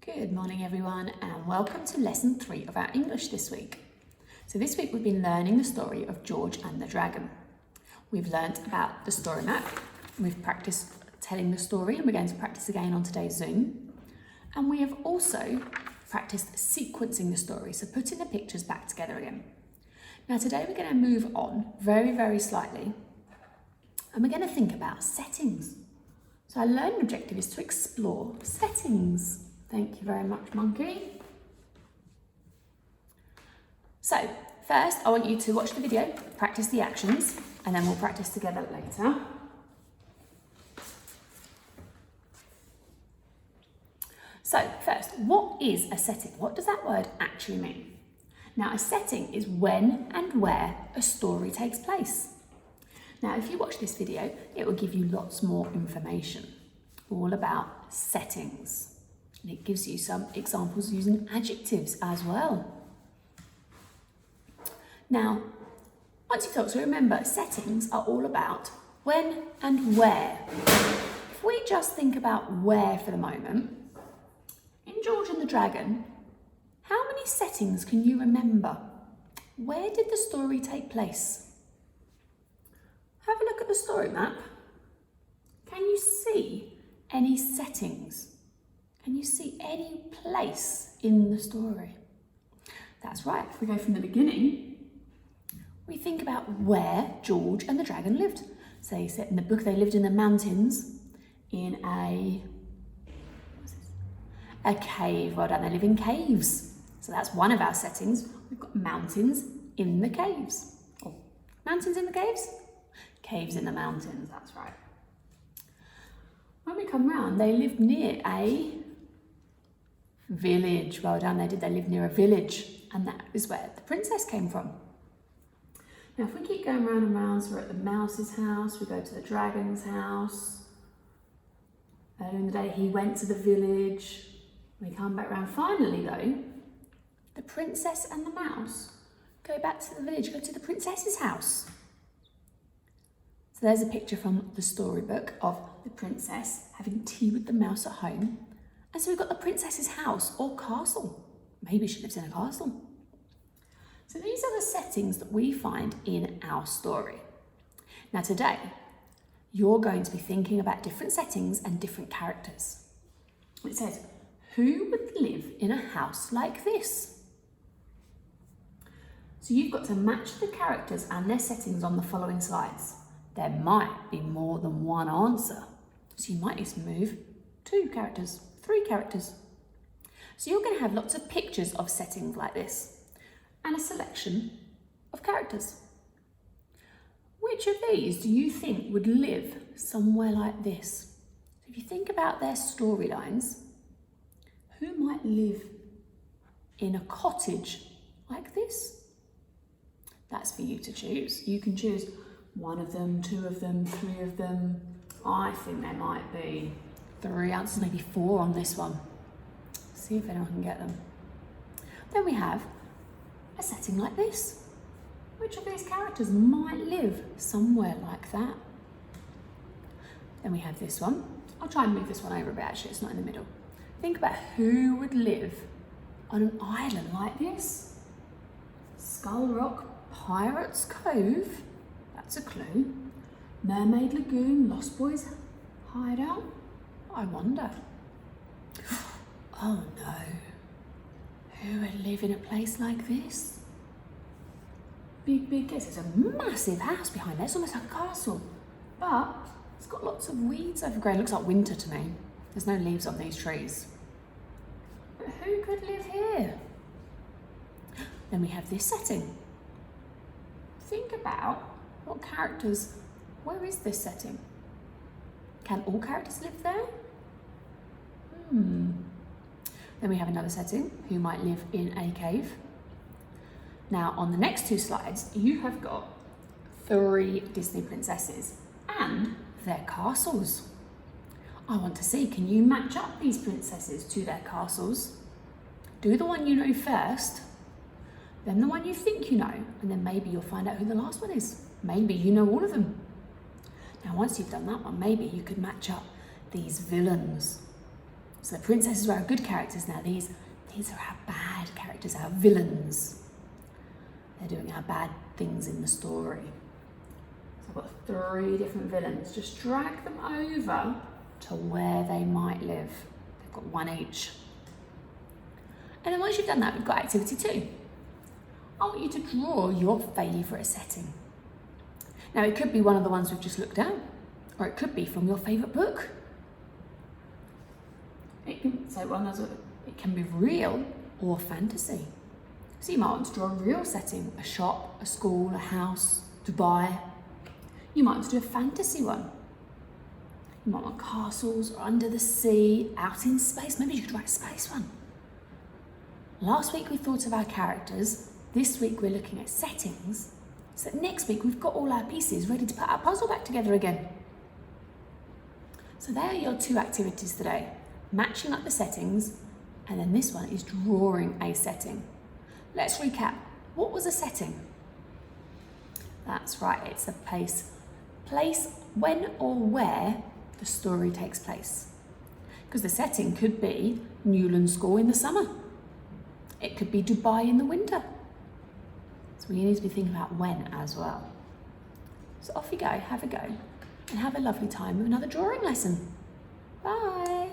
Good morning everyone and welcome to lesson 3 of our English this week. So this week we've been learning the story of George and the Dragon. We've learnt about the story map, we've practiced telling the story and we're going to practice again on today's Zoom. And we have also practiced sequencing the story, so putting the pictures back together again. Now today we're going to move on very slightly and we're going to think about settings. So our learning objective is to explore settings. Thank you very much, Monkey. So, first I want you to watch the video, practice the actions, and then we'll practice together later. So, first, what is a setting? What does that word actually mean? Now, a setting is when and where a story takes place. Now, if you watch this video, it will give you lots more information, all about settings. And it gives you some examples using adjectives as well. Now, once you've talked, so remember, settings are all about when and where. If we just think about where for the moment, in George and the Dragon, how many settings can you remember? Where did the story take place? Have a look at the story map. Can you see any settings? Can you see any place in the story? That's right, if we go from the beginning, we think about where George and the Dragon lived. So they said in the book they lived in the mountains in a cave. Well done, they live in caves. So that's one of our settings. We've got mountains in the caves. Oh, mountains in the caves? Caves in the mountains, that's right. When we come round, they lived near a village. Well done, they lived near a village, and that is where the princess came from. Now if we keep going round and round, so we're at the mouse's house, we go to the dragon's house. Earlier in the day he went to the village. We come back round. Finally though, the princess and the mouse go back to the village, go to the princess's house. So there's a picture from the storybook of the princess having tea with the mouse at home. And so we've got the princess's house or castle. Maybe she lives in a castle. So these are the settings that we find in our story. Now today, you're going to be thinking about different settings and different characters. It says, who would live in a house like this? So you've got to match the characters and their settings on the following slides. There might be more than one answer. So you might need to move 2 characters. 3 characters. So you're going to have lots of pictures of settings like this and a selection of characters. Which of these do you think would live somewhere like this? So if you think about their storylines, who might live in a cottage like this? That's for you to choose. You can choose 1 of them, 2 of them, 3 of them. I think there might be 3 answers, maybe 4 on this one. See if anyone can get them. Then we have a setting like this. Which of these characters might live somewhere like that? Then we have this one. I'll try and move this one over a bit actually, it's not in the middle. Think about who would live on an island like this. Skull Rock, Pirates Cove, that's a clue. Mermaid Lagoon, Lost Boys Hideout. I wonder. Oh no. Who would live in a place like this? Big guess. There's a massive house behind there. It's almost like a castle. But it's got lots of weeds overgrown. It looks like winter to me. There's no leaves on these trees. But who could live here? Then we have this setting. Think about what characters, where is this setting? Can all characters live there? Then we have another setting, who might live in a cave. Now on the next 2 slides, you have got 3 Disney princesses and their castles. I want to see, can you match up these princesses to their castles? Do the one you know first, then the one you think you know, and then maybe you'll find out who the last one is. Maybe you know all of them. Now once you've done that one, maybe you could match up these villains. So the princesses are our good characters now. These are our bad characters, our villains. They're doing our bad things in the story. So I've got 3 different villains. Just drag them over to where they might live. They've got 1 each. And then once you've done that, we've got activity 2. I want you to draw your favourite setting. Now it could be one of the ones we've just looked at, or it could be from your favourite book. It can be real or fantasy. So you might want to draw a real setting, a shop, a school, a house, Dubai. You might want to do a fantasy one. You might want castles or under the sea, out in space. Maybe you could write a space one. Last week we thought of our characters. This week we're looking at settings. So that next week we've got all our pieces ready to put our puzzle back together again. So there are your 2 activities today. Matching up the settings, and then this one is drawing a setting. Let's recap. What was a setting? That's right, it's a place when or where the story takes place. Because the setting could be Newland School in the summer. It could be Dubai in the winter. So we need to be thinking about when as well. So off you go, have a go, and have a lovely time with another drawing lesson. Bye.